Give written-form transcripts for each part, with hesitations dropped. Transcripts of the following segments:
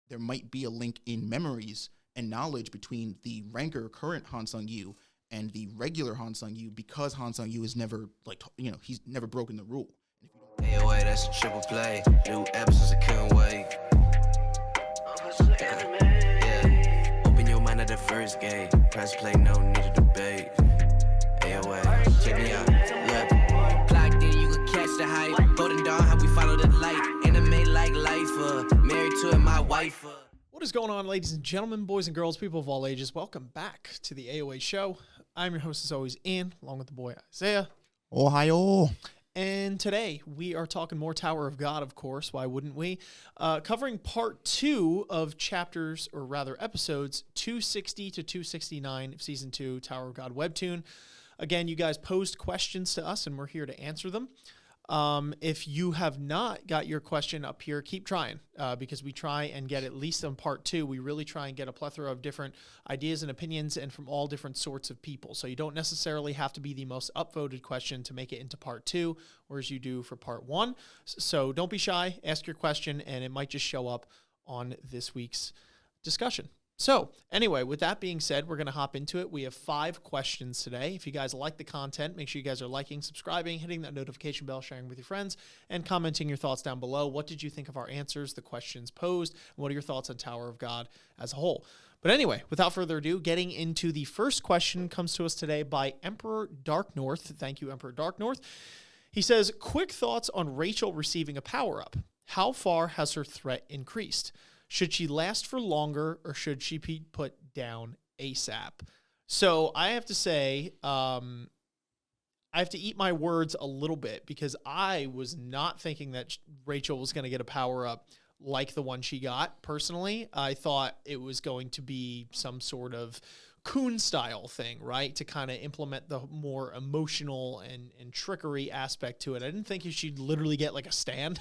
there might be a link in memories and knowledge between the ranker current Hansung Yu and the regular Hansung Yu, because Hansung Yu is never he's never broken the rule. Hey, wait, that's a triple play. New episodes, I couldn't wait. Yeah, open your mind at the first gate. Press play, no need to debate. Hey, wait, check me out. Look, plugged in, you can catch the hype. Golden Dawn, how we follow the light. Anime like life, married to it, my wife. What is going on, ladies and gentlemen, boys and girls, people of all ages? Welcome back to the AOA show. I'm your host, as always, Ian, along with the boy Isaiah. Ohio. And today we are talking more Tower of God, of course. Why wouldn't we? Covering part 2 of chapters, or rather episodes, 260 to 269 of season 2, Tower of God Webtoon. Again, you guys posed questions to us, and we're here to answer them. If you have not got your question up here, keep trying, because we try and get at least on part 2. We really try and get a plethora of different ideas and opinions, and from all different sorts of people. So you don't necessarily have to be the most upvoted question to make it into part 2, whereas you do for part 1. So don't be shy, ask your question, and it might just show up on this week's discussion. So anyway, with that being said, we're going to hop into it. We have 5 questions today. If you guys like the content, make sure you guys are liking, subscribing, hitting that notification bell, sharing with your friends, and commenting your thoughts down below. What did you think of our answers, the questions posed, and what are your thoughts on Tower of God as a whole? But anyway, without further ado, getting into the first question comes to us today by Emperor Dark North. Thank you, Emperor Dark North. He says, quick thoughts on Rachel receiving a power-up. How far has her threat increased? Should she last for longer, or should she be put down ASAP? So I have to say, I have to eat my words a little bit, because I was not thinking that Rachel was going to get a power-up like the one she got, personally. I thought it was going to be some sort of Coon-style thing, right? To kind of implement the more emotional and trickery aspect to it. I didn't think she'd literally get like a stand.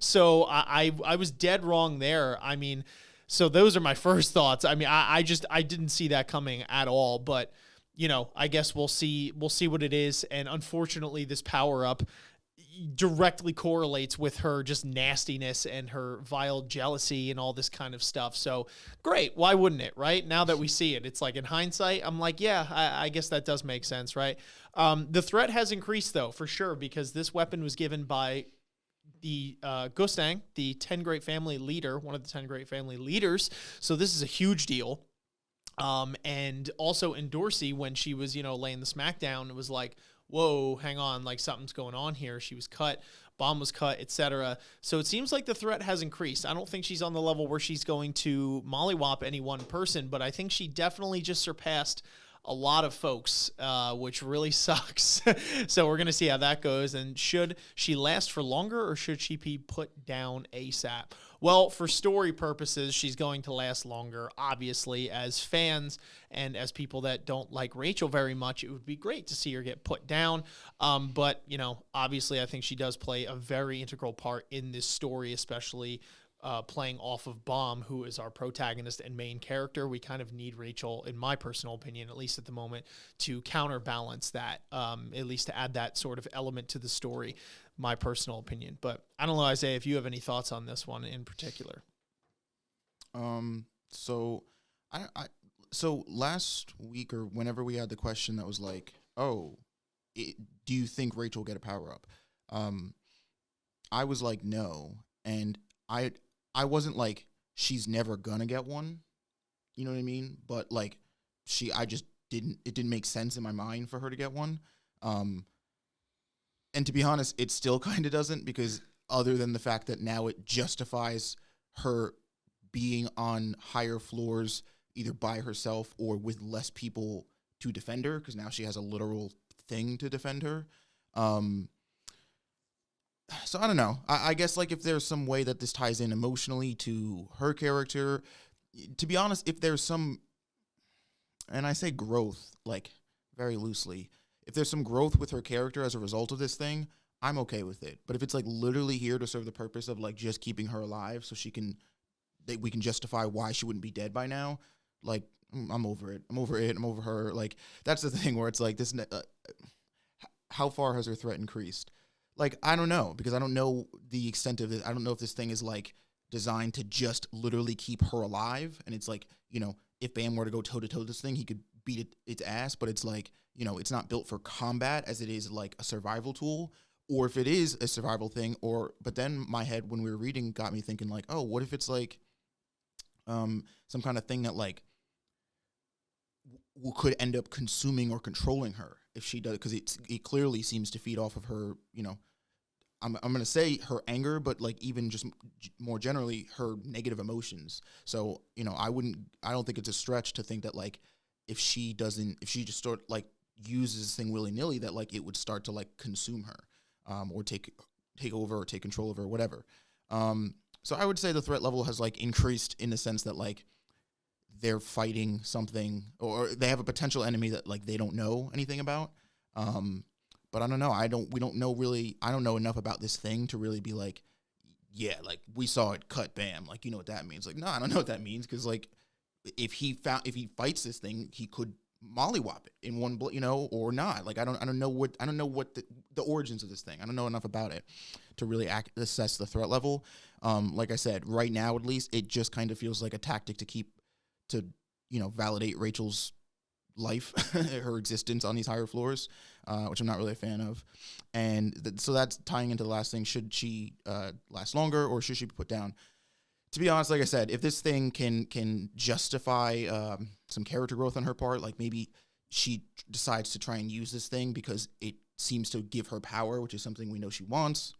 So I was dead wrong there. I mean, so those are my first thoughts. I mean, I didn't see that coming at all, but you know, I guess we'll see what it is. And unfortunately, this power up directly correlates with her just nastiness and her vile jealousy and all this kind of stuff. So great. Why wouldn't it, right? Now that we see it, it's like in hindsight, I'm like, yeah, I guess that does make sense, right? The threat has increased though, for sure, because this weapon was given by the Gustang, the 10 Great Family leader, one of the 10 Great Family leaders. So this is a huge deal. And also in Dorsey, when she was, laying the smackdown, it was like, whoa, hang on, like something's going on here. She was cut, bomb was cut, etc. So it seems like the threat has increased. I don't think she's on the level where she's going to mollywop any one person, but I think she definitely just surpassed a lot of folks, which really sucks. So we're going to see how that goes. And should she last for longer, or should she be put down ASAP? Well, for story purposes, she's going to last longer. Obviously, as fans and as people that don't like Rachel very much, it would be great to see her get put down. But, obviously, I think she does play a very integral part in this story, especially playing off of Bomb, who is our protagonist and main character. We kind of need Rachel, in my personal opinion, at least at the moment, to counterbalance that, at least to add that sort of element to the story, my personal opinion. But I don't know, Isaiah, if you have any thoughts on this one in particular. So last week, or whenever we had the question that was like, do you think Rachel will get a power-up? I was like, no. And I wasn't like, she's never gonna get one, you know what I mean? But like, it didn't make sense in my mind for her to get one. And to be honest, it still kind of doesn't, because other than the fact that now it justifies her being on higher floors, either by herself or with less people to defend her, because now she has a literal thing to defend her. So I don't know. I guess like if there's some way that this ties in emotionally to her character, to be honest, if there's some, and I say growth like very loosely, if there's some growth with her character as a result of this thing, I'm okay with it. But if it's like literally here to serve the purpose of like just keeping her alive so we can justify why she wouldn't be dead by now, like I'm over it. I'm over her. Like that's the thing where it's like this. How far has her threat increased? Like, I don't know, because I don't know the extent of it. I don't know if this thing is like designed to just literally keep her alive. And it's like, if Bam were to go toe to toe this thing, he could beat its ass. But it's like, it's not built for combat as it is like a survival tool. Or if it is a survival thing, but then my head when we were reading got me thinking like, oh, what if it's like some kind of thing that like could end up consuming or controlling her if she does, because it clearly seems to feed off of her, I'm gonna say her anger, but like even just more generally her negative emotions. So I don't think it's a stretch to think that like if she just sort like uses this thing willy nilly, that like it would start to like consume her, or take over or take control of her, or whatever. So I would say the threat level has like increased in the sense that like they're fighting something, or they have a potential enemy that like they don't know anything about. But I don't know. I don't know enough about this thing to really be like, yeah, like we saw it cut Bam. Like, you know what that means? Like, no, I don't know what that means. Cause like if he fights this thing, he could mollywop it in one or not. Like, I don't know what the origins of this thing. I don't know enough about it to really assess the threat level. Like I said, right now, at least it just kind of feels like a tactic to validate Rachel's life, her existence on these higher floors, which I'm not really a fan of. And so that's tying into the last thing. Should she last longer, or should she be put down? To be honest, like I said, if this thing can justify some character growth on her part, like maybe she decides to try and use this thing because it seems to give her power, which is something we know she wants.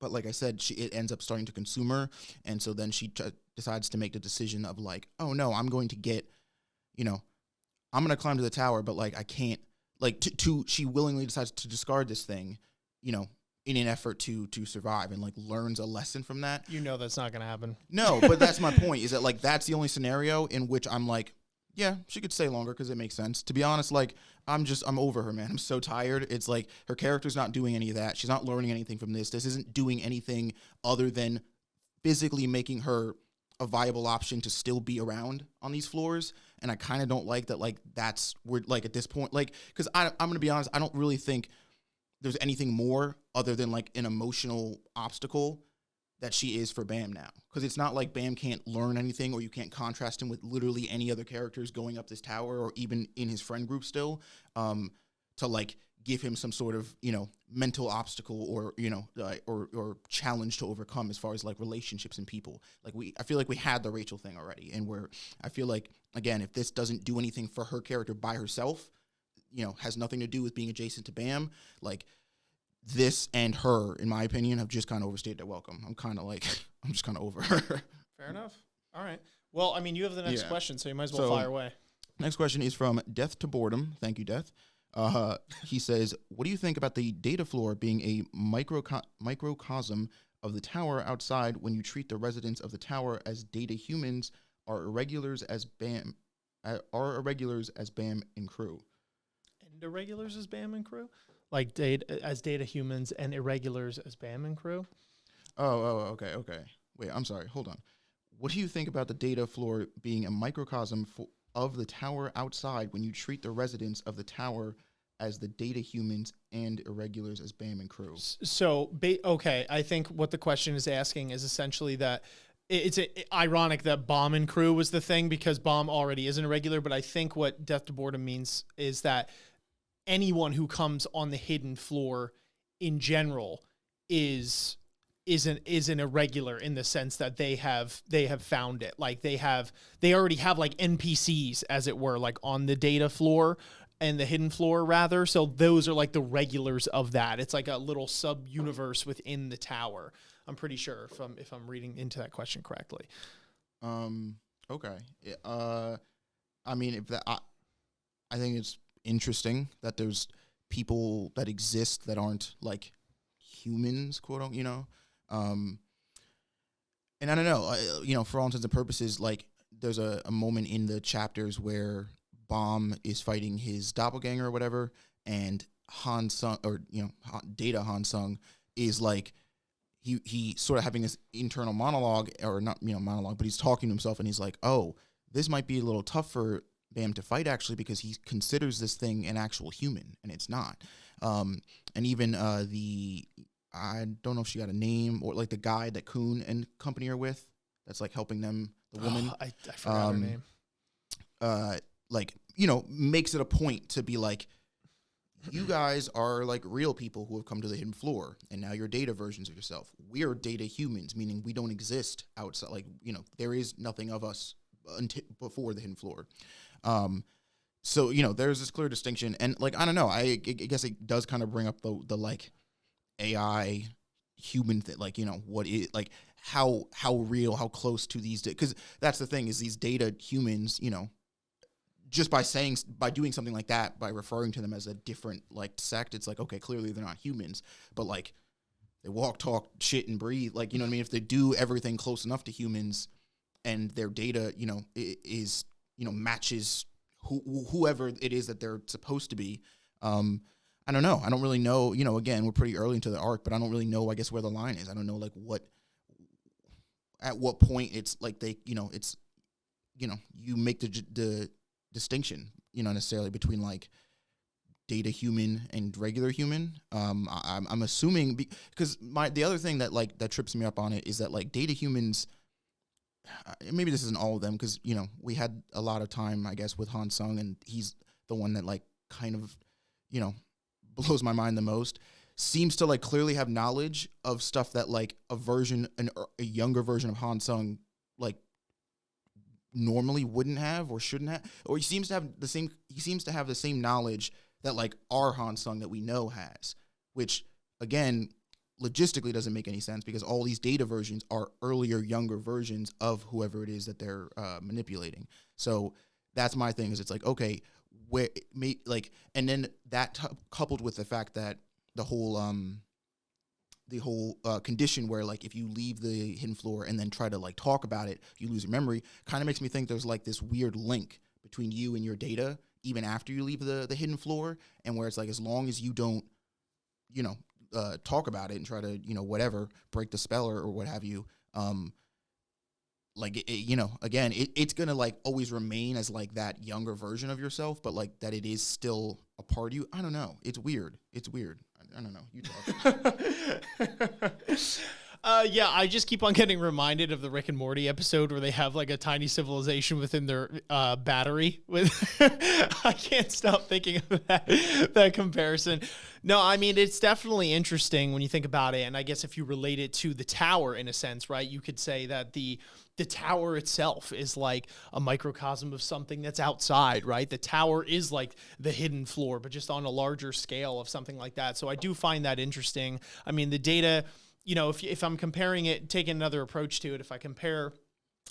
But like I said, it ends up starting to consume her. And so then she decides to make the decision of like, oh no, I'm going to get, I'm going to climb to the tower, but like I can't, like she willingly decides to discard this thing, in an effort to survive, and like learns a lesson from that. That's not going to happen. No, but that's my point, is that like that's the only scenario in which I'm like, yeah, she could stay longer because it makes sense. To be honest, like I'm over her, man. I'm so tired. It's like her character's not doing any of that. She's not learning anything from this. This isn't doing anything other than physically making her a viable option to still be around on these floors. And I kind of don't like that. Like that's where, like at this point, like, because I'm going to be honest, I don't really think there's anything more other than like an emotional obstacle that she is for Bam now. Because it's not like Bam can't learn anything, or you can't contrast him with literally any other characters going up this tower, or even in his friend group still, to like give him some sort of, mental obstacle or, or challenge to overcome as far as like relationships and people. Like I feel like we had the Rachel thing already, and I feel like, again, if this doesn't do anything for her character by herself, has nothing to do with being adjacent to Bam, like this and her, in my opinion, have just kind of overstayed their welcome. I'm just kind of over her. Fair enough. All right. Well, I mean, you have the next question, so you might as well fire away. Next question is from Death to Boredom. Thank you, Death. He says, what do you think about the data floor being a microcosm of the tower outside when you treat the residents of the tower as data humans are irregulars as Bam and crew? And irregulars as Bam and crew? Like data humans and irregulars as Bam and crew? Okay. Wait, I'm sorry. Hold on. What do you think about the data floor being a microcosm of the tower outside when you treat the residents of the tower as the data humans and irregulars as Bam and crew? So, I think what the question is asking is essentially that it's ironic that Bomb and crew was the thing, because Bomb already is an irregular, but I think what Death to Boredom means is that anyone who comes on the hidden floor in general is an irregular, in the sense that they have found it. Like they already have like NPCs, as it were, like on the data floor and the hidden floor rather. So those are like the regulars of that. It's like a little sub universe within the tower. I'm pretty sure if I'm reading into that question correctly. Okay. I mean, I think it's interesting that there's people that exist that aren't like humans, quote unquote, and I don't know, for all intents and purposes, like there's a moment in the chapters where Bomb is fighting his doppelganger or whatever, and Hansung, or Data Hansung, is like he sort of having this internal monologue, or not monologue, but he's talking to himself, and he's like, oh, this might be a little tough for Bam to fight, actually, because he considers this thing an actual human, and it's not. And even I don't know if she got a name, or like the guy that Kuhn and company are with, that's like helping them, the woman. I forgot her name. Like, you know, makes it a point to be like, you guys are like real people who have come to the hidden floor, and now you're data versions of yourself. We are data humans, meaning we don't exist outside. Like, you know, there is nothing of us until before the hidden floor. So, you know, there's this clear distinction, and like, I don't know, I guess it does kind of bring up the like AI human thing, like, you know, what is like how real, how close to these, because that's the thing, is these data humans, you know, just by doing something like that, by referring to them as a different like sect, it's like, okay, clearly they're not humans, but like they walk, talk, shit, and breathe. Like, you know what I mean? If they do everything close enough to humans, and their data, you know, is, you know, matches whoever it is that they're supposed to be. I don't know. I don't really know. You know, again, we're pretty early into the arc, but I don't really know, I guess, where the line is. I don't know, like, at what point it's like they, you know, it's, you know, you make the distinction, you know, necessarily between like data human and regular human. I'm assuming because the other thing that like that trips me up on it is that like data humans, maybe this isn't all of them, because, you know, we had a lot of time, I guess, with Hansung, and he's the one that like kind of, you know, blows my mind the most. Seems to like clearly have knowledge of stuff that like a younger version of Hansung like normally wouldn't have or shouldn't have, or he seems to have the same knowledge that like our Hansung that we know has, which again logistically doesn't make any sense, because all these data versions are earlier, younger versions of whoever it is that they're manipulating. So that's my thing, is it's like, okay, and then that coupled with the fact that the whole condition where like if you leave the hidden floor and then try to like talk about it, you lose your memory, kind of makes me think there's like this weird link between you and your data even after you leave the hidden floor, and where it's like, as long as you don't, you know, talk about it and try to, you know, whatever, break the spell or what have you, like, you know, again, it's gonna like always remain as like that younger version of yourself, but like that it is still a part of you. I don't know. It's weird. I don't know. You talk. Yeah, I just keep on getting reminded of the Rick and Morty episode where they have like a tiny civilization within their battery. I can't stop thinking of that comparison. No, I mean, it's definitely interesting when you think about it. And I guess if you relate it to the tower in a sense, right, you could say that the tower itself is like a microcosm of something that's outside, right? The tower is like the hidden floor, but just on a larger scale of something like that. So I do find that interesting. I mean, the data, you know, if I'm comparing it, taking another approach to it, if I compare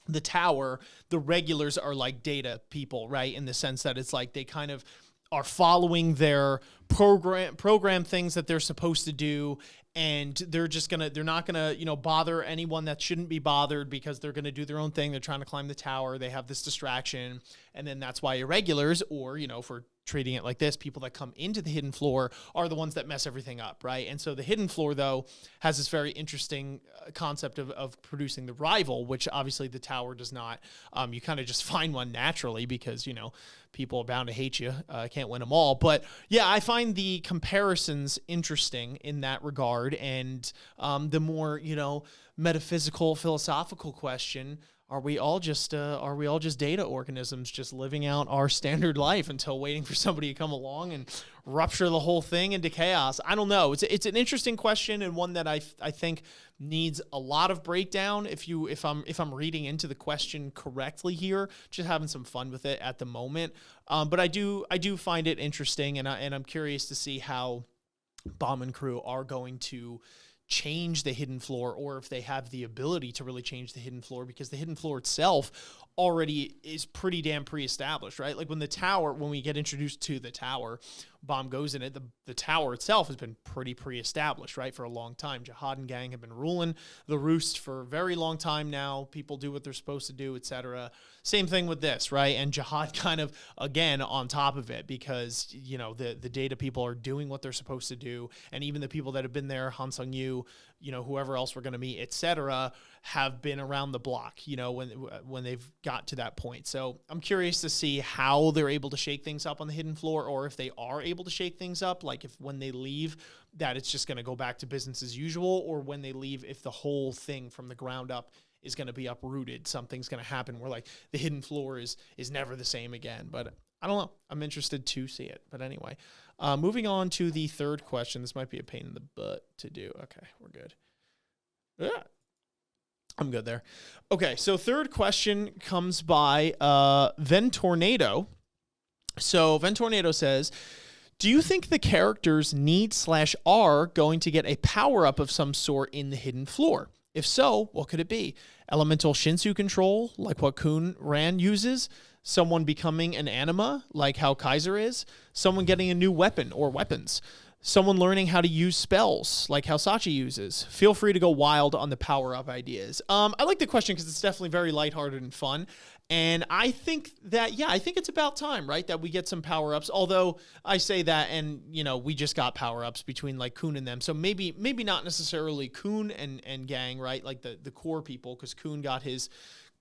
the tower, the regulars are like data people, right? In the sense that it's like they kind of are following their program things that they're supposed to do, and they're not gonna, you know, bother anyone that shouldn't be bothered, because they're gonna do their own thing. They're trying to climb the tower. They have this distraction, and then that's why irregulars, or, you know, for treating it like this, people that come into the hidden floor are the ones that mess everything up, right? And so the hidden floor, though, has this very interesting concept of producing the rival, which obviously the tower does not. You kind of just find one naturally, because, you know, people are bound to hate you. Can't win them all. But yeah, I find the comparisons interesting in that regard. And the more, you know, metaphysical, philosophical question, are we all just data organisms just living out our standard life until waiting for somebody to come along and rupture the whole thing into chaos? I don't know. It's an interesting question, and one that I think needs a lot of breakdown. If I'm reading into the question correctly here, just having some fun with it at the moment. But I do find it interesting, and I'm curious to see how Bomb and crew are going to change the hidden floor, or if they have the ability to really change the hidden floor, because the hidden floor itself already is pretty damn pre-established, right? Like when we get introduced to the tower, Bomb goes in it, the tower itself has been pretty pre-established, right? For a long time. Jihad and gang have been ruling the roost for a very long time now. People do what they're supposed to do, etc. Same thing with this, right? And Jihad kind of, again, on top of it, because, you know, the data people are doing what they're supposed to do. And even the people that have been there, Hansung Yu, whoever else we're going to meet, etc., have been around the block, when they've got to that point. So I'm curious to see how they're able to shake things up on the hidden floor, or if they are able to shake things up, like if when they leave that it's just going to go back to business as usual, or when they leave, if the whole thing from the ground up is going to be uprooted, something's going to happen where like the hidden floor is never the same again. But I don't know. I'm interested to see it. But anyway, moving on to the third question. This might be a pain in the butt to do. Okay, we're good. Yeah. I'm good there. Okay, so third question comes by Ventornado. So Ventornado says, do you think the characters need/are going to get a power-up of some sort in the hidden floor? If so, what could it be? Elemental Shinsu control, like what Kun Ran uses? Someone becoming an anima, like how Kaiser is? Someone getting a new weapon or weapons? Someone learning how to use spells, like how Sachi uses? Feel free to go wild on the power-up ideas. I like the question because it's definitely very lighthearted and fun. And I think that, I think it's about time, right, that we get some power-ups. Although I say that, and, we just got power-ups between, like, Kun and them. So maybe not necessarily Kun and gang, right, like the core people, because Kun got his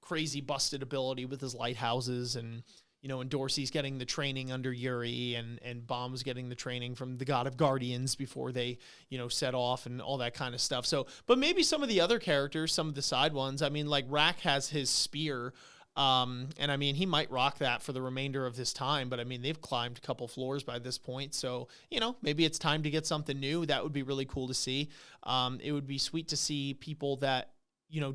crazy busted ability with his lighthouses, and Dorsey's getting the training under Yuri, and Bomb's getting the training from the God of Guardians before they, set off and all that kind of stuff. So, but maybe some of the other characters, some of the side ones, I mean, like Rack has his spear, and I mean, he might rock that for the remainder of this time, but I mean, they've climbed a couple floors by this point. So, maybe it's time to get something new. That would be really cool to see. It would be sweet to see people that,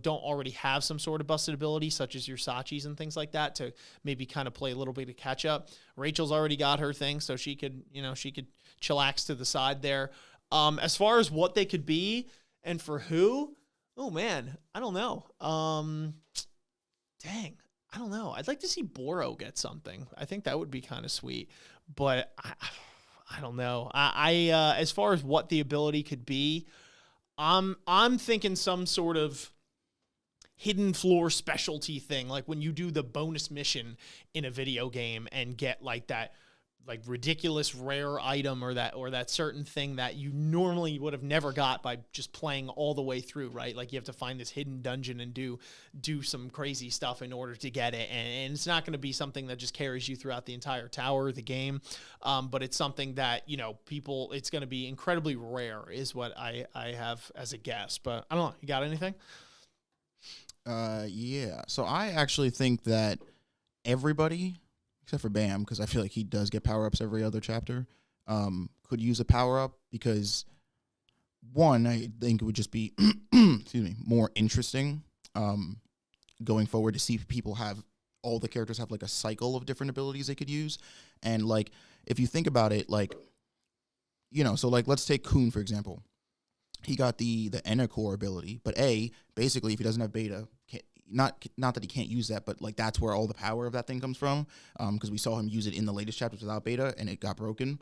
don't already have some sort of busted ability, such as your Sachis and things like that, to maybe kind of play a little bit of catch up. Rachel's already got her thing, so she could chillax to the side there. As far as what they could be and for who, oh man, I don't know. Dang, I don't know. I'd like to see Boro get something. I think that would be kind of sweet, but I don't know. I as far as what the ability could be, I'm thinking some sort of hidden floor specialty thing, like when you do the bonus mission in a video game and get like that like ridiculous rare item or that certain thing that you normally would have never got by just playing all the way through, right? Like you have to find this hidden dungeon and do some crazy stuff in order to get it. And it's not going to be something that just carries you throughout the entire tower, the game. But it's something that, it's going to be incredibly rare is what I have as a guess. But I don't know. You got anything? Yeah. So I actually think that everybody, except for Bam, because I feel like he does get power-ups every other chapter, could use a power-up because, one, I think it would just be, more interesting going forward to see if people have, all the characters have, like, a cycle of different abilities they could use. And, like, if you think about it, like, so, like, let's take Kun, for example. He got the Enna core ability, but basically, if he doesn't have beta, not that he can't use that, but like that's where all the power of that thing comes from, because we saw him use it in the latest chapters without beta, and it got broken.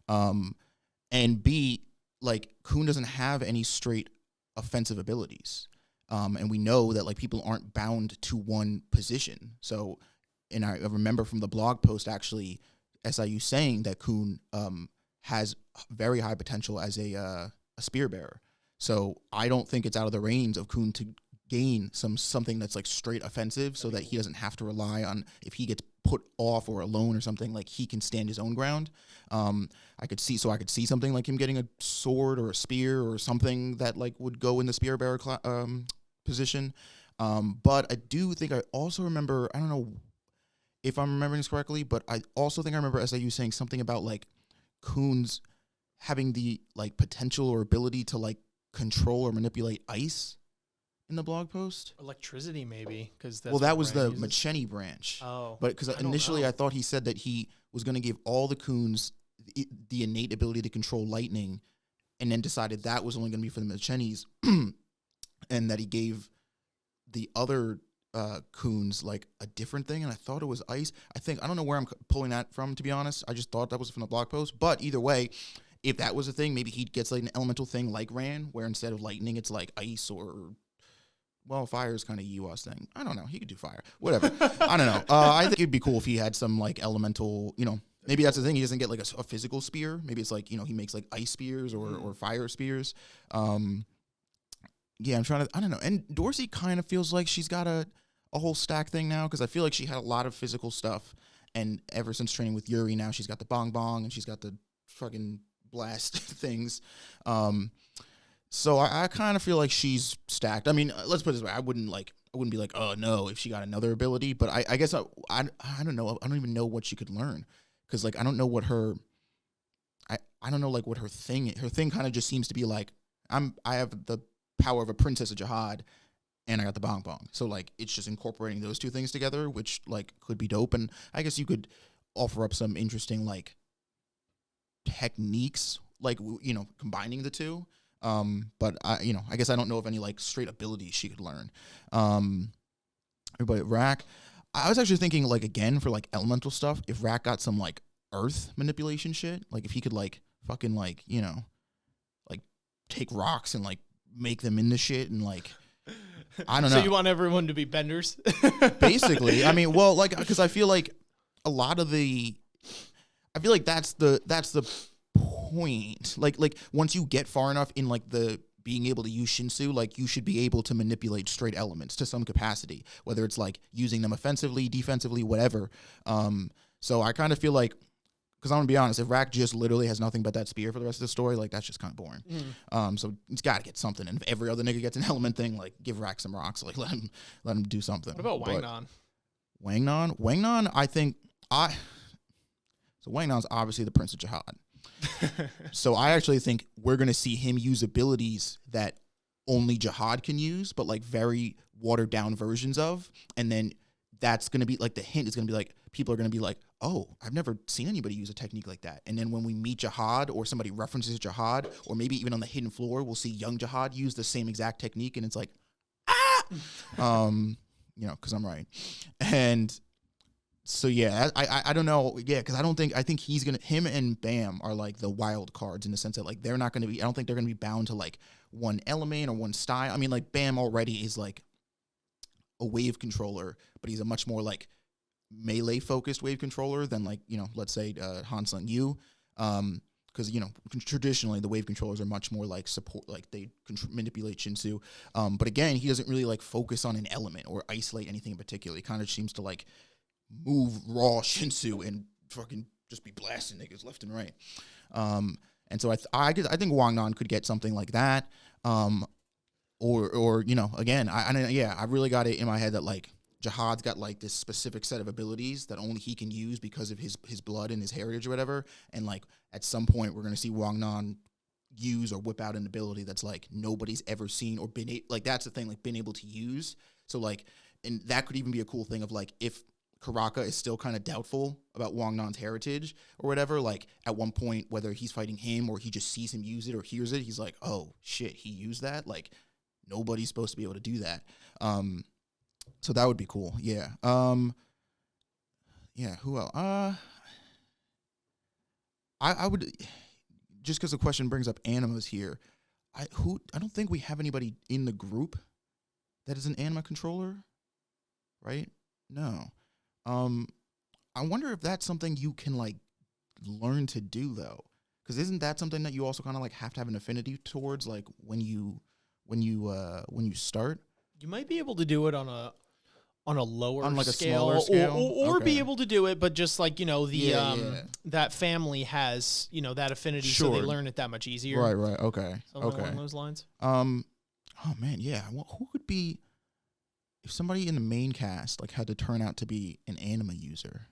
And B, like Kun doesn't have any straight offensive abilities, and we know that like people aren't bound to one position. So, and I remember from the blog post actually, SIU saying that Kun has very high potential as a spear bearer. So I don't think it's out of the range of Kun to gain something that's like straight offensive, so that he doesn't have to rely on, if he gets put off or alone or something, like he can stand his own ground. I could see something like him getting a sword or a spear or something that like would go in the spear bearer position. But I do think I also remember, I don't know if I'm remembering this correctly, but I also think I remember SIU saying something about like Kun's having the like potential or ability to like control or manipulate ice in the blog post. Electricity, maybe, because that was the Macheni branch. Oh, but because initially I thought he said that he was going to give all the Kuns the innate ability to control lightning, and then decided that was only going to be for the Machenis, and that he gave the other Kuns like a different thing, and I thought it was ice. I don't know where I'm pulling that from, to be honest. I just thought that was from the blog post. But either way, if that was a thing, maybe he gets like an elemental thing like Ran, where instead of lightning, it's like ice, or, well, fire is kind of Yua's thing. I don't know. He could do fire. Whatever. I don't know. I think it'd be cool if he had some like elemental, maybe that's the thing. He doesn't get like a physical spear. Maybe it's like, he makes like ice spears or fire spears. yeah, I'm trying to. I don't know. And Dorsey kind of feels like she's got a whole stack thing now because I feel like she had a lot of physical stuff, and ever since training with Yuri, now she's got the bong bong and she's got the fucking blast things. So I kind of feel like she's stacked. I mean, let's put it this way: I wouldn't be like, oh no, if she got another ability. But I guess I don't know. I don't even know what she could learn because like I don't know what her. I don't know like what her thing. Her thing kind of just seems to be like I have the power of a princess of jihad, and I got the bong bong. So like it's just incorporating those two things together, which like could be dope. And I guess you could offer up some interesting like techniques, like combining the two. But I guess I don't know of any like straight abilities she could learn. But Rack, I was actually thinking like again for like elemental stuff, if Rack got some like earth manipulation shit, like if he could like fucking like like take rocks and like make them into shit and like I don't know. So you want everyone to be benders? Basically, I mean, well, like because I feel like a lot of I feel like that's the point. Like once you get far enough in like the being able to use Shinsu, like you should be able to manipulate straight elements to some capacity, whether it's like using them offensively, defensively, whatever. So I kind of feel like, because I'm gonna be honest, if Rack just literally has nothing but that spear for the rest of the story, like that's just kind of boring. So he's got to get something, and if every other nigga gets an element thing, like give Rack some rocks, like let him do something. What about Wangnan? Wangnan, I think so Wangnan's obviously the Prince of Jihad. So I actually think we're gonna see him use abilities that only Jihad can use, but like very watered down versions of, and then that's gonna be like the hint is gonna be like people are gonna be like, oh, I've never seen anybody use a technique like that. And then when we meet Jihad or somebody references Jihad, or maybe even on the hidden floor, we'll see young Jihad use the same exact technique, and it's like, because I'm right. And so yeah, I don't know, yeah, because I think him and Bam are like the wild cards in the sense that like they're not gonna be, I don't think they're gonna be bound to like one element or one style. I mean, like Bam already is like a wave controller, but he's a much more like melee focused wave controller than like let's say Hansung Yu, because traditionally the wave controllers are much more like support, like they manipulate Shinsu, but again he doesn't really like focus on an element or isolate anything in particular. He kind of seems to like move raw Shinsu and fucking just be blasting niggas left and right, and so I think Wangnan could get something like that, or again I really got it in my head that like Jihad's got like this specific set of abilities that only he can use because of his blood and his heritage or whatever. And like at some point we're going to see Wangnan use or whip out an ability that's like nobody's ever seen or been like, that's the thing, like been able to use. So like, and that could even be a cool thing of like, if Karaka is still kind of doubtful about Wangnan's heritage or whatever, like at one point, whether he's fighting him or he just sees him use it or hears it, he's like, oh shit, he used that. Like nobody's supposed to be able to do that. So that would be cool. Yeah. Yeah. Who else? I would, just because the question brings up animas here. I don't think we have anybody in the group that is an anima controller, right? No. I wonder if that's something you can like learn to do though, because isn't that something that you also kind of like have to have an affinity towards, like when you start? You might be able to do it on a lower on like scale, a smaller scale, or okay. be able to do it, but just like that family has that affinity, so they learn it that much easier. Right. Okay. Something along those lines. Oh man, yeah. Well, who could be if somebody in the main cast like had to turn out to be an anima user?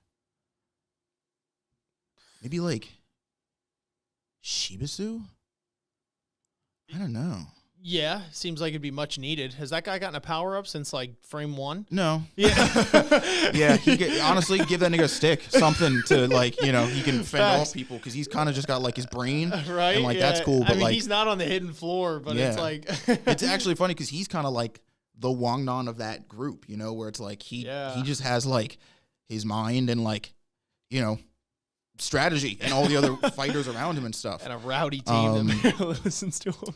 Maybe like Shibisu? I don't know. Yeah, seems like it'd be much needed. Has that guy gotten a power up since like frame 1? No. Yeah. Yeah, honestly, give that nigga a stick, something to like, he can fend off people, because he's kind of just got like his brain, right? And like that's cool. But I mean, like he's not on the hidden floor, but it's like it's actually funny because he's kind of like the Wangnan of that group, where it's like he just has like his mind and like strategy and all the other fighters around him and stuff, and a rowdy team that listens to him.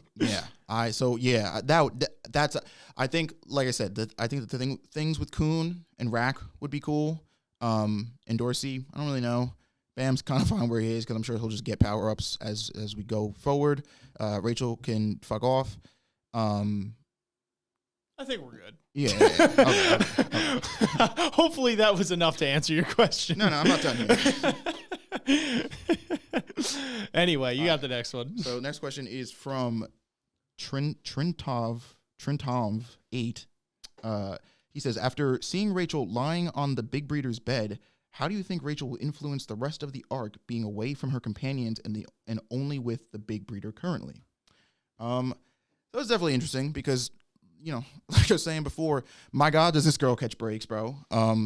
That's I think, like I said, I think that the things with Kun and Rack would be cool. And Dorsey, I don't really know. Bam's kind of fine where he is, because I'm sure he'll just get power ups as we go forward. Rachel can fuck off. I think we're good. Yeah. Okay. Hopefully that was enough to answer your question. No, I'm not done here. Anyway, you got the next one. So next question is from Trintov 8. He says, after seeing Rachel lying on the big breeder's bed, how do you think Rachel will influence the rest of the arc, being away from her companions and only with the big breeder currently? That was definitely interesting because, you know, like I was saying before, my God, does this girl catch breaks, bro?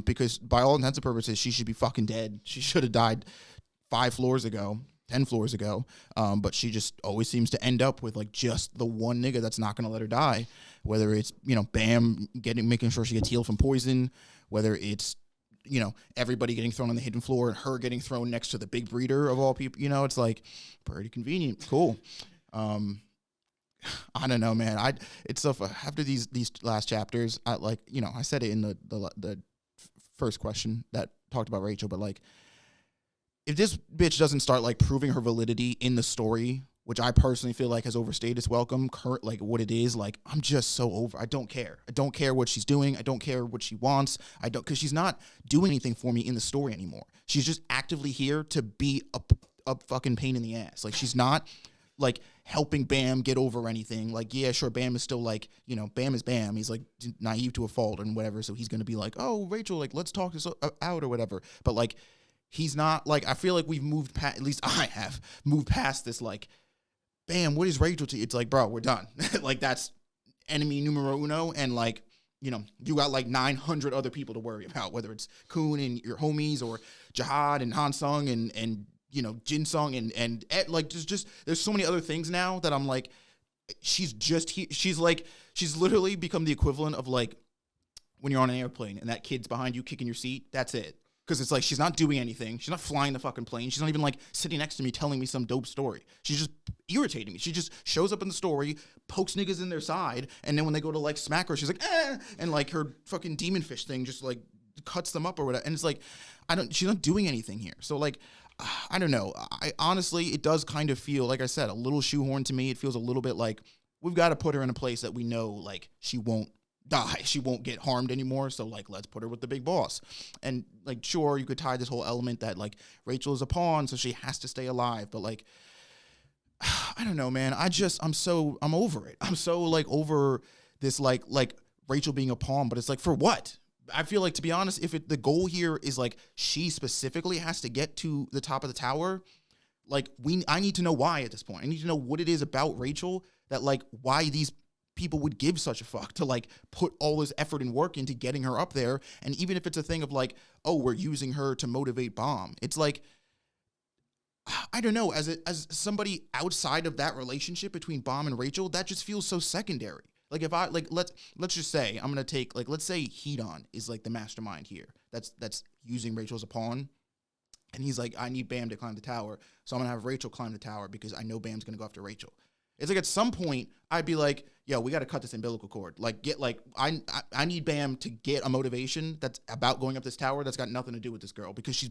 Because by all intents and purposes, she should be fucking dead. She should have died 5 floors ago, 10 floors ago. But she just always seems to end up with like just the one nigga that's not going to let her die. Whether it's, you know, Bam making sure she gets healed from poison, whether it's, you know, everybody getting thrown on the hidden floor and her getting thrown next to the big breeder of all people, you know, it's like pretty convenient. Cool. I don't know, man. It's so after these last chapters, I like, you know, I said it in the first question that talked about Rachel, but like, if this bitch doesn't start like proving her validity in the story, which I personally feel like has overstayed its welcome, like what it is, like I'm just so over. I don't care. I don't care what she's doing. I don't care what she wants. Because she's not doing anything for me in the story anymore. She's just actively here to be a fucking pain in the ass. Like she's not like helping Bam get over anything. Like, yeah, sure, Bam is still like, you know, Bam is Bam. He's like naive to a fault and whatever. So he's going to be like, oh, Rachel, like, let's talk this out or whatever. But like, he's not like, I feel like we've moved past, at least I have moved past this, like, Bam, what is Rachel to you? It's like, bro, we're done. Like, that's enemy numero uno. And like, you know, you got like 900 other people to worry about, whether it's Kun and your homies or Jihad and Hansung and you know, Jinsung and like just there's so many other things now that I'm like, she's just she's literally become the equivalent of like when you're on an airplane and that kid's behind you kicking your seat. That's it. Because it's like she's not doing anything. She's not flying the fucking plane. She's not even like sitting next to me telling me some dope story. She's just irritating me. She just shows up in the story, pokes niggas in their side, and then when they go to like smack her, she's like, eh, and like her fucking demon fish thing just like cuts them up or whatever. And it's like, she's not doing anything here. So like, I don't know. I honestly, it does kind of feel, like I said, a little shoehorned to me. It feels a little bit like we've got to put her in a place that we know, like, she won't die. She won't get harmed anymore. So, like, let's put her with the big boss. And, like, sure, you could tie this whole element that, like, Rachel is a pawn, so she has to stay alive. But, like, I don't know, man. I'm over it. I'm so, like, over this, like Rachel being a pawn. But it's like, for what? I feel like, to be honest, if the goal here is like she specifically has to get to the top of the tower, like I need to know why at this point. I need to know what it is about Rachel that like why these people would give such a fuck to like put all this effort and work into getting her up there. And even if it's a thing of like, oh, we're using her to motivate Bomb, it's like, I don't know, as somebody outside of that relationship between Bomb and Rachel, that just feels so secondary. Like if I like let's just say I'm gonna take like let's say Hedon is like the mastermind here that's using Rachel as a pawn, and he's like, I need Bam to climb the tower, so I'm gonna have Rachel climb the tower because I know Bam's gonna go after Rachel. It's like at some point I'd be like, yo, we got to cut this umbilical cord. Like I need Bam to get a motivation that's about going up this tower that's got nothing to do with this girl, because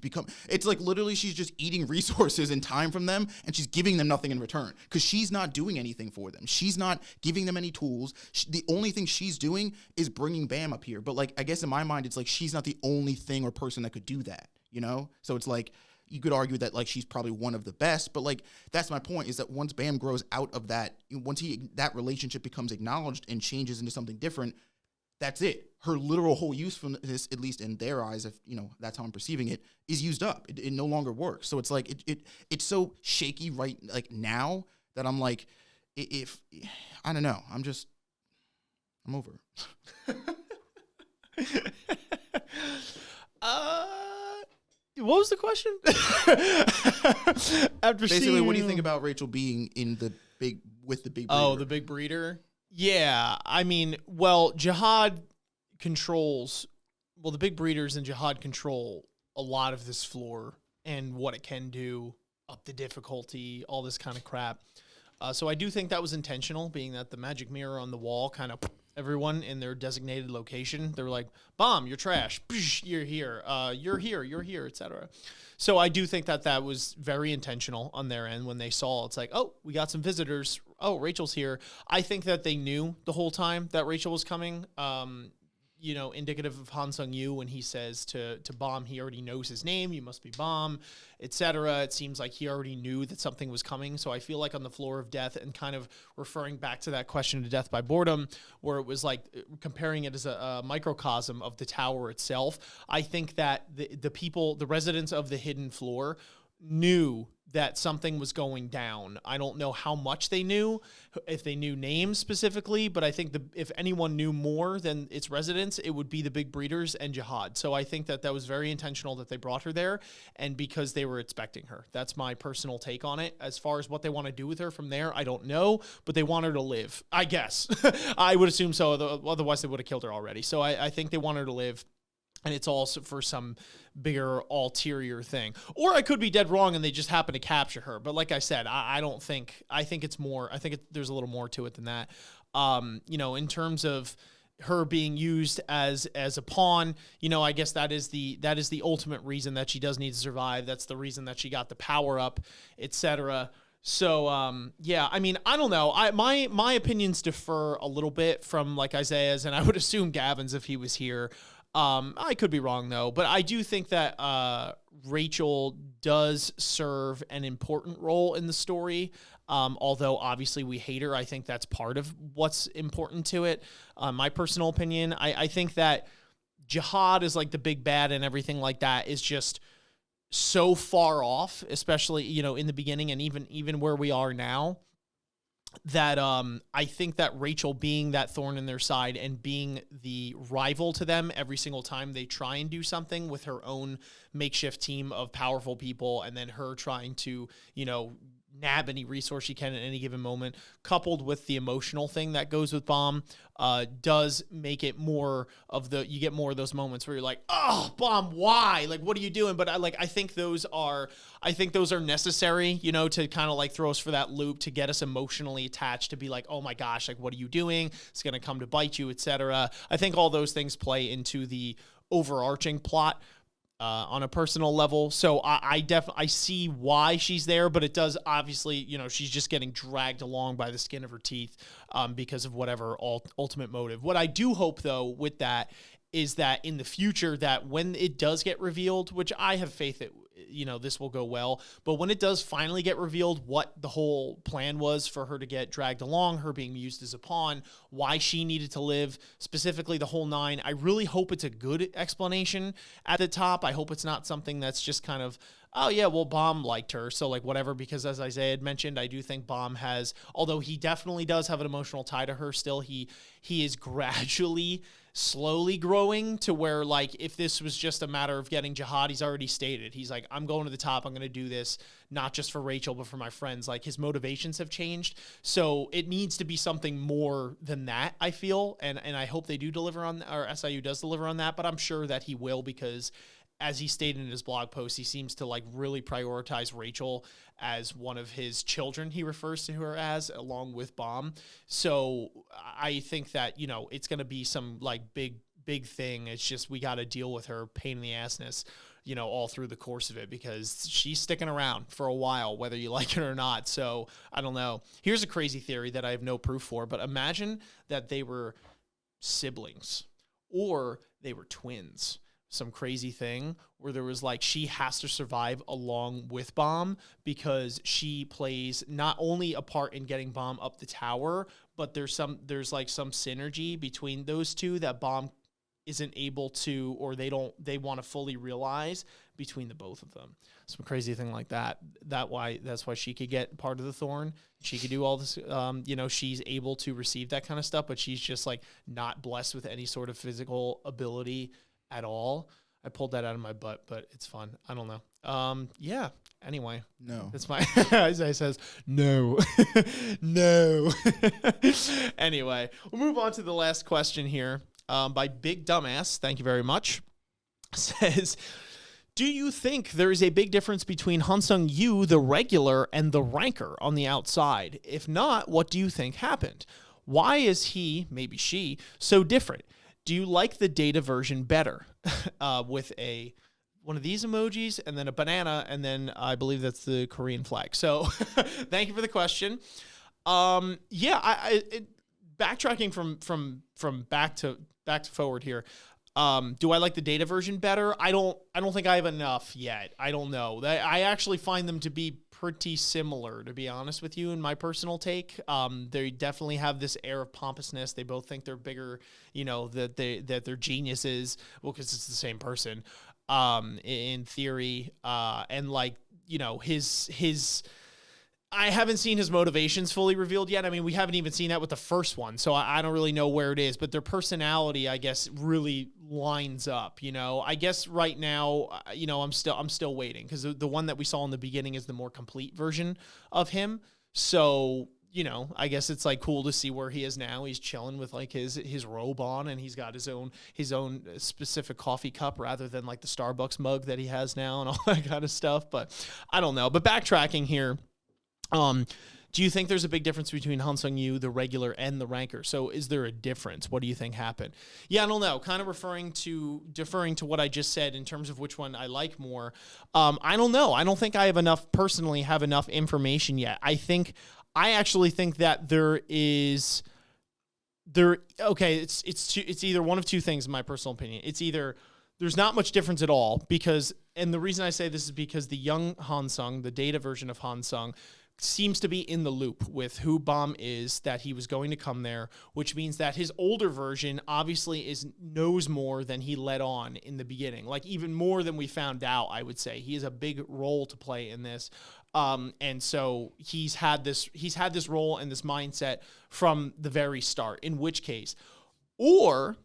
it's like literally she's just eating resources and time from them, and she's giving them nothing in return because she's not doing anything for them. She's not giving them any tools. The only thing she's doing is bringing Bam up here. But like, I guess in my mind, it's like she's not the only thing or person that could do that, you know? So it's like, you could argue that like she's probably one of the best, but like that's my point, is that once Bam grows out of that, once that relationship becomes acknowledged and changes into something different, that's it. Her literal whole use from this, at least in their eyes, if you know that's how I'm perceiving it, is used up. It no longer works. So it's like it's so shaky right like now that I'm like, if I don't know, I'm over it. What was the question? After basically, what do you think about Rachel being in the big breeder? Oh, the big breeder? Yeah, I mean, well, Jihad controls, well, the big breeders and Jihad control a lot of this floor and what it can do, up the difficulty, all this kind of crap. So I do think that was intentional, being that the magic mirror on the wall kind of everyone in their designated location. They were like, Bomb, you're trash. You're here. You're here, etc. So I do think that was very intentional on their end when they saw it's like, oh, we got some visitors oh, Rachel's here. I think that they knew the whole time that Rachel was coming. Indicative of Hansung Yu when he says to Bomb, he already knows his name, you must be Bomb, etc. It seems like he already knew that something was coming. So I feel like on the floor of death, and kind of referring back to that question to death by boredom, where it was like comparing it as a microcosm of the tower itself, I think that the residents of the hidden floor knew that something was going down. I don't know how much they knew, if they knew names specifically, but I think if anyone knew more than its residents, it would be the big breeders and Jihad. So I think that was very intentional that they brought her there, and because they were expecting her. That's my personal take on it. As far as what they want to do with her from there, I don't know, but they want her to live, I guess. I would assume so, otherwise they would have killed her already. So I think they want her to live. And it's also for some bigger ulterior thing. Or I could be dead wrong and they just happen to capture her. But like I said, I think it's more, there's a little more to it than that. In terms of her being used as a pawn, I guess that is the ultimate reason that she does need to survive. That's the reason that she got the power up, etc. So, I don't know. My opinions differ a little bit from like Isaiah's, and I would assume Gavin's if he was here. I could be wrong though, but I do think that Rachel does serve an important role in the story. Although obviously we hate her, I think that's part of what's important to it. My personal opinion, I think that Jihad is like the big bad and everything like that is just so far off, especially, in the beginning and even where we are now, that I think that Rachel being that thorn in their side and being the rival to them every single time they try and do something with her own makeshift team of powerful people, and then her trying to, nab any resource she can at any given moment, coupled with the emotional thing that goes with Bomb, does make it more of you get more of those moments where you're like, oh, Bomb, why? Like, what are you doing? But I think those are necessary, to kind of like throw us for that loop, to get us emotionally attached, to be like, oh my gosh, like, what are you doing? It's going to come to bite you, etc. I think all those things play into the overarching plot. On a personal level. So I see why she's there, but it does obviously, she's just getting dragged along by the skin of her teeth because of whatever ultimate motive. What I do hope though with that is that in the future, that when it does get revealed, which I have faith that, this will go well, but when it does finally get revealed what the whole plan was for her to get dragged along, her being used as a pawn, why she needed to live, specifically the whole 9, I really hope it's a good explanation at the top. I hope it's not something that's just kind of, oh yeah, well, Bomb liked her, so like whatever, because as Isaiah had mentioned, I do think Bomb has, although he definitely does have an emotional tie to her still, he is gradually slowly growing to where, like, if this was just a matter of getting Jihad, he's already stated, he's like, I'm going to the top, I'm going to do this, not just for Rachel, but for my friends. Like, his motivations have changed, so it needs to be something more than that, I feel, and I hope they do deliver on, or SIU does deliver on that, but I'm sure that he will, because as he stated in his blog post, he seems to like really prioritize Rachel as one of his children, he refers to her as, along with Bomb. So I think that, it's going to be some like big thing. It's just, we got to deal with her pain in the assness, all through the course of it, because she's sticking around for a while, whether you like it or not. So I don't know. Here's a crazy theory that I have no proof for, but imagine that they were siblings or they were twins. Some crazy thing where there was like, she has to survive along with Bomb because she plays not only a part in getting Bomb up the tower, but there's like some synergy between those two that Bomb isn't able to, or they want to fully realize between the both of them. Some crazy thing like that. That's why she could get part of the thorn. She could do all this, she's able to receive that kind of stuff, but she's just like not blessed with any sort of physical ability at all. I pulled that out of my butt, but it's fun. I don't know. Yeah. Anyway. No. That's my, Isaiah says, no. No. Anyway, we'll move on to the last question here by Big Dumbass. Thank you very much. Says, do you think there is a big difference between Hansung Yu, the regular, and the ranker on the outside? If not, what do you think happened? Why is he, maybe she, so different? Do you like the data version better? With one of these emojis and then a banana, and then I believe that's the Korean flag. So thank you for the question. Yeah, backtracking from back to forward here. Do I like the data version better? I don't think I have enough yet. I don't know. I actually find them to be pretty similar, to be honest with you, in my personal take. They definitely have this air of pompousness. They both think they're bigger, that they're geniuses. Well, because it's the same person, in theory. And like, his I haven't seen his motivations fully revealed yet. I mean, we haven't even seen that with the first one, so I don't really know where it is. But their personality, I guess, really lines up. I guess right now, I'm still waiting, because the one that we saw in the beginning is the more complete version of him. So I guess it's like cool to see where he is now. He's chilling with like his robe on, and he's got his own specific coffee cup rather than like the Starbucks mug that he has now and all that kind of stuff. But I don't know. But backtracking here. Do you think there's a big difference between Hansung Yu, the regular, and the ranker? So is there a difference? What do you think happened? Yeah, I don't know. Kind of deferring to what I just said in terms of which one I like more. I don't know. I don't think I personally have enough information yet. I actually think that it's either one of two things in my personal opinion. It's either there's not much difference at all, and the reason I say this is because the young Hansung, the data version of Hansung, seems to be in the loop with who Bam is, that he was going to come there, which means that his older version obviously knows more than he let on in the beginning, like even more than we found out. I would say he has a big role to play in this, and so he's had this role and this mindset from the very start. In which case, or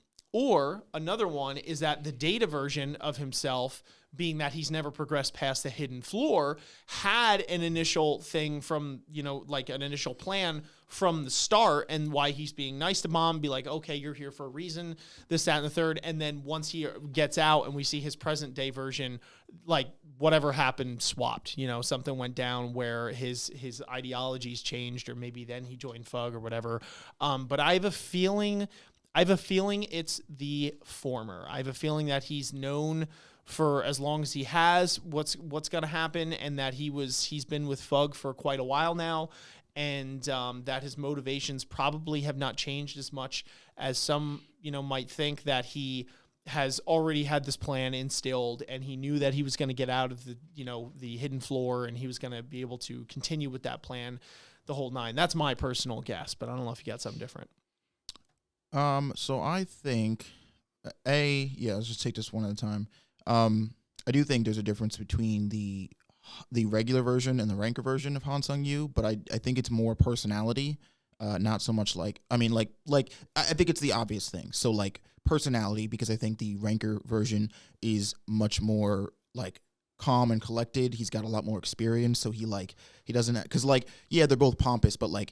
another one is that the data version of himself, being that he's never progressed past the hidden floor, had an initial thing from, like an initial plan from the start, and why he's being nice to Mom, be like, okay, you're here for a reason, this, that, and the third. And then once he gets out and we see his present day version, like whatever happened swapped, something went down where his ideologies changed, or maybe then he joined Fug or whatever. But I have a feeling it's the former. I have a feeling that he's known for as long as he has what's going to happen, and that he's been with Fug for quite a while now, and that his motivations probably have not changed as much as some might think, that he has already had this plan instilled, and he knew that he was going to get out of the hidden floor, and he was going to be able to continue with that plan the whole nine. That's my personal guess, but I don't know if you got something different. So I think let's just take this one at a time. I do think there's a difference between the regular version and the ranker version of Hansung Yu, but I think it's more personality, not so much I think it's the obvious thing. So like personality, because I think the ranker version is much more like calm and collected. He's got a lot more experience, so he doesn't, because they're both pompous, but like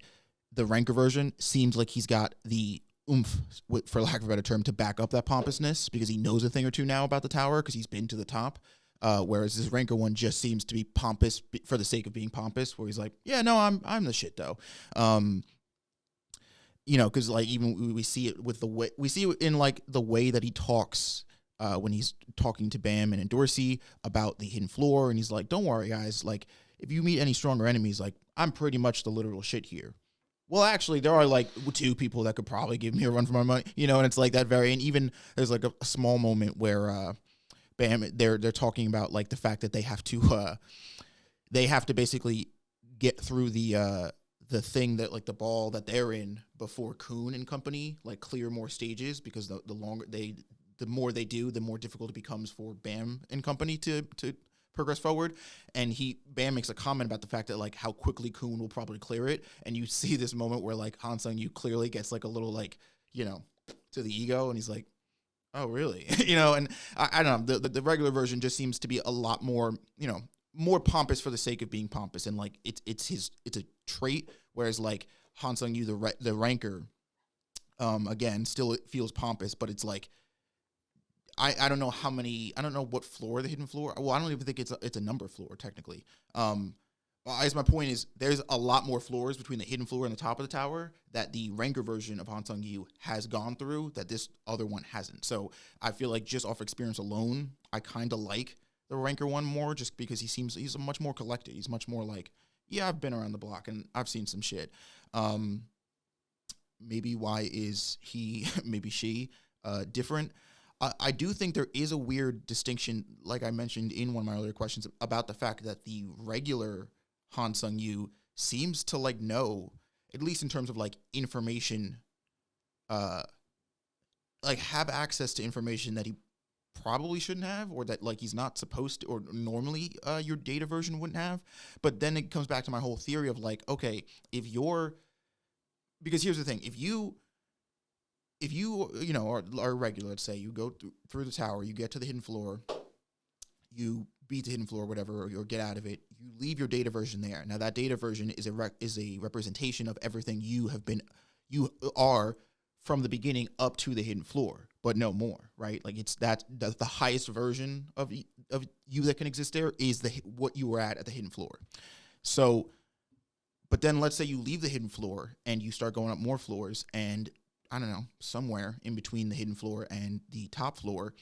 the ranker version seems like he's got the oomph, for lack of a better term, to back up that pompousness, because he knows a thing or two now about the tower because he's been to the top. Whereas this ranker one just seems to be pompous for the sake of being pompous, where he's like, yeah, no, I'm the shit though. Because like even we see it with in like the way that he talks when he's talking to Bam and Dorsey about the hidden floor, and he's like, don't worry guys, like if you meet any stronger enemies, like I'm pretty much the literal shit here. Well, actually, there are like two people that could probably give me a run for my money, and it's like that and even there's like a small moment where Bam, they're talking about like the fact that they have to basically get through the thing that like the ball that they're in before Kun and company like clear more stages, because the more they do, the more difficult it becomes for Bam and company to progress forward. And Bam makes a comment about the fact that like how quickly Kun will probably clear it, and you see this moment where like Hansung Yu clearly gets like a little like to the ego, and he's like, oh really? And I don't know, the regular version just seems to be a lot more more pompous for the sake of being pompous, and like it's a trait, whereas like Hansung Yu, the ranker, again, still it feels pompous, but it's like I don't know what floor, the hidden floor. Well, I don't even think it's a number floor technically. Well, I guess my point is there's a lot more floors between the hidden floor and the top of the tower that the ranker version of Hansung Yu has gone through that this other one hasn't. So I feel like just off experience alone, I kind of like the ranker one more, just because he's much more collected. He's much more like, yeah, I've been around the block and I've seen some shit. Maybe why is he, maybe she, different? I do think there is a weird distinction, like I mentioned in one of my earlier questions, about the fact that the regular Hansung Yu seems to like know, at least in terms of like information, like have access to information that he probably shouldn't have, or that like he's not supposed to, or normally your data version wouldn't have. But then it comes back to my whole theory of like, okay, because here's the thing, if you are regular, let's say you go through the tower, you get to the hidden floor, you beat the hidden floor, whatever, or get out of it, you leave your data version there. Now that data version is a representation of everything you are from the beginning up to the hidden floor, but no more, right? Like it's the highest version of you that can exist there is what you were at the hidden floor. So, but then let's say you leave the hidden floor and you start going up more floors, and I don't know, somewhere in between the hidden floor and the top floor,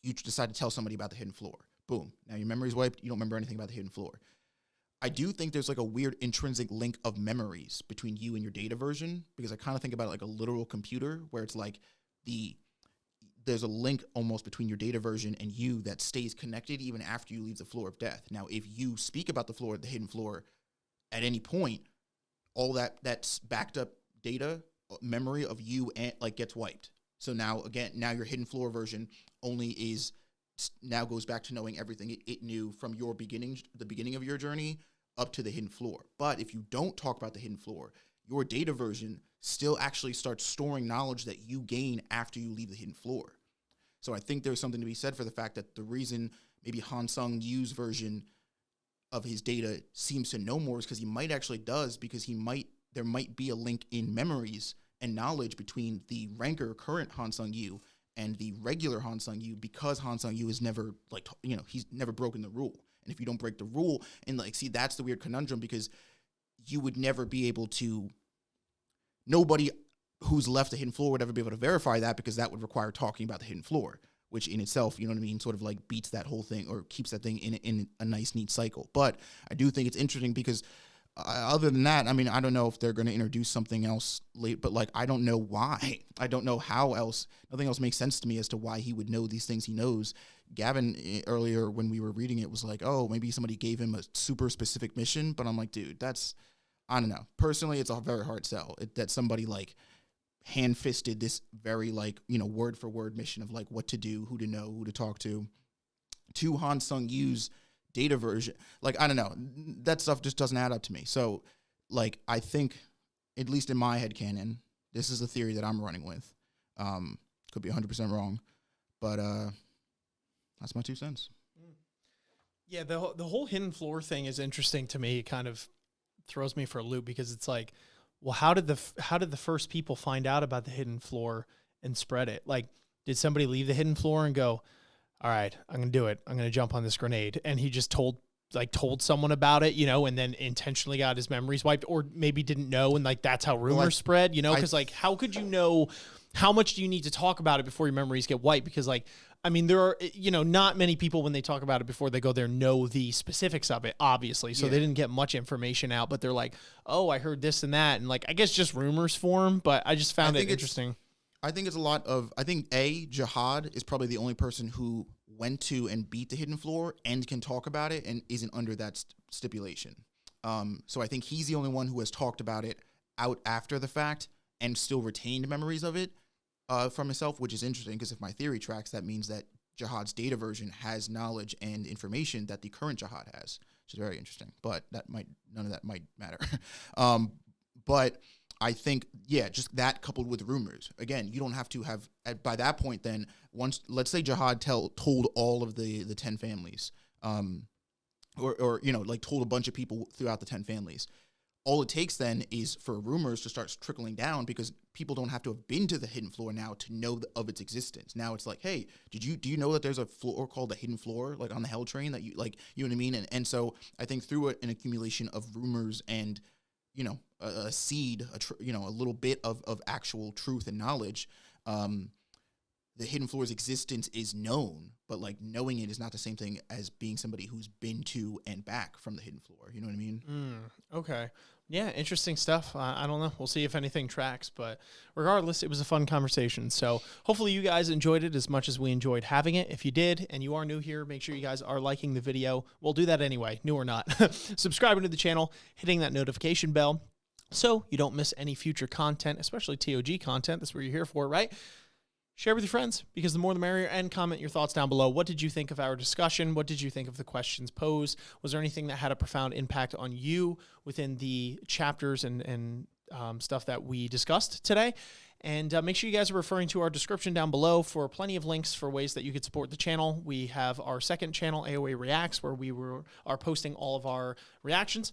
you decide to tell somebody about the hidden floor. Boom. Now your memory's wiped. You don't remember anything about the hidden floor. I do think there's like a weird intrinsic link of memories between you and your data version, because I kind of think about it like a literal computer, where it's like there's a link almost between your data version and you that stays connected even after you leave the floor of death. Now, if you speak about the hidden floor at any point, all that's backed up data memory of you and like gets wiped. So now your hidden floor version now goes back to knowing everything it knew from the beginning of your journey up to the hidden floor. But if you don't talk about the hidden floor, your data version still actually starts storing knowledge that you gain after you leave the hidden floor. So I think there's something to be said for the fact that the reason maybe Hansung Yu's version of his data seems to know more is because he might actually does, because there might be a link in memories and knowledge between the ranker current Hansung Yu and the regular Hansung Yu, because Hansung Yu is never he's never broken the rule. And if you don't break the rule, and like, see, that's the weird conundrum, because you would never be able to, nobody who's left the hidden floor would ever be able to verify that, because that would require talking about the hidden floor, which in itself, you know what I mean, sort of like beats that whole thing, or keeps that thing in a nice, neat cycle. But I do think it's interesting because other than that, I mean, I don't know if they're going to introduce something else late, but like, I don't know why. I don't know how else. Nothing else makes sense to me as to why he would know these things he knows. Gavin, earlier when we were reading it, was like, oh, maybe somebody gave him a super specific mission. But I'm like, dude, I don't know. Personally, it's a very hard sell that somebody like hand-fisted this very like, word for word mission of like what to do, who to know, who to talk to Hansung Yu's data version. Like, I don't know, that stuff just doesn't add up to me. So like, I think, at least in my head canon, this is a theory that I'm running with. Could be 100% wrong, but that's my 2 cents. Yeah, the whole hidden floor thing is interesting to me. It kind of throws me for a loop, because it's like, well, how did the first people find out about the hidden floor and spread it? Like, did somebody leave the hidden floor and go, all right, I'm going to do it, I'm going to jump on this grenade, and he just told someone about it, and then intentionally got his memories wiped, or maybe didn't know, and like that's how rumors spread, because like, how could you know, how much do you need to talk about it before your memories get wiped? Because like, I mean, there are, not many people when they talk about it before they go there know the specifics of it, obviously. So they didn't get much information out, but they're like, oh, I heard this and that. And like, I guess just rumors form, but I just found it interesting. I think it's a lot of, Jihad is probably the only person who went to and beat the hidden floor and can talk about it and isn't under that stipulation. So I think he's the only one who has talked about it out after the fact and still retained memories of it from himself, which is interesting, because if my theory tracks, that means that Jihad's data version has knowledge and information that the current Jihad has, which is very interesting, but none of that might matter. But I think, just that coupled with rumors. Again, you don't have to have, by that point then, once, let's say Jihad told all of the 10 families, or told a bunch of people throughout the 10 families. All it takes then is for rumors to start trickling down, because people don't have to have been to the hidden floor now to know of its existence. Now it's like, hey, do you know that there's a floor called the hidden floor, like on the Hell Train, that you know what I mean? And so I think through an accumulation of rumors and, a seed, a little bit of actual truth and knowledge, the hidden floor's existence is known, but like knowing it is not the same thing as being somebody who's been to and back from the hidden floor. You know what I mean? Okay. Yeah, interesting stuff. I don't know. We'll see if anything tracks, but regardless, it was a fun conversation. So hopefully you guys enjoyed it as much as we enjoyed having it. If you did and you are new here, make sure you guys are liking the video. We'll do that anyway, new or not. Subscribing to the channel, hitting that notification bell so you don't miss any future content, especially TOG content. That's what you're here for, right? Share with your friends, because the more the merrier, and comment your thoughts down below. What did you think of our discussion? What did you think of the questions posed? Was there anything that had a profound impact on you within the chapters and stuff that we discussed today? And make sure you guys are referring to our description down below for plenty of links for ways that you could support the channel. We have our second channel, AOA Reacts, where we are posting all of our reactions.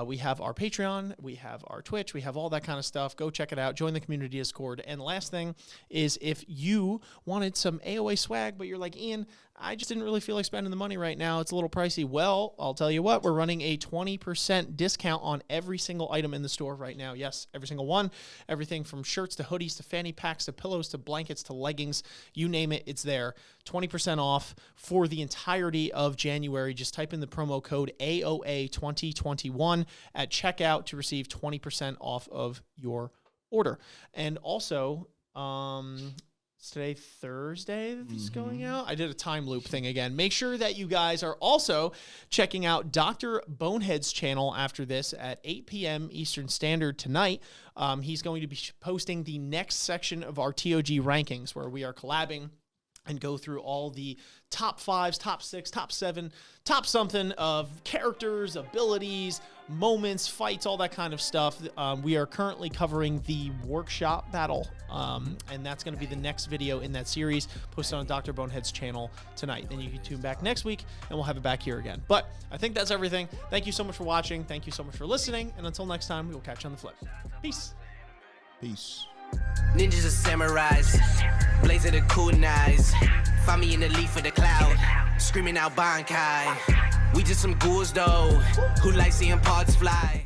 We have our Patreon, we have our Twitch, we have all that kind of stuff. Go check it out. Join the community Discord. And the last thing is, if you wanted some AOA swag, but you're like, Ian, I just didn't really feel like spending the money right now, it's a little pricey. Well, I'll tell you what, we're running a 20% discount on every single item in the store right now. Yes, every single one. Everything from shirts to hoodies to fanny packs to pillows to blankets to leggings, you name it, it's there. 20% off for the entirety of January. Just type in the promo code AOA2021 at checkout to receive 20% off of your order. And also, it's today Thursday that this is going out. I did a time loop thing again. Make sure that you guys are also checking out Dr. Bonehead's channel after this at 8 p.m. Eastern Standard tonight. He's going to be posting the next section of our TOG rankings, where we are collabing and go through all the top 5s, top 6, top 7, top something of characters, abilities, moments, fights, all that kind of stuff. We are currently covering the workshop battle, and that's going to be the next video in that series, posted on Dr. Bonehead's channel tonight. Then you can tune back next week, and we'll have it back here again. But I think that's everything. Thank you so much for watching. Thank you so much for listening. And until next time, we will catch you on the flip. Peace. Peace. Ninjas are samurais, blaze of the kunais. Find me in the leaf of the cloud, screaming out Bankai. We just some ghouls though, who like seeing parts fly.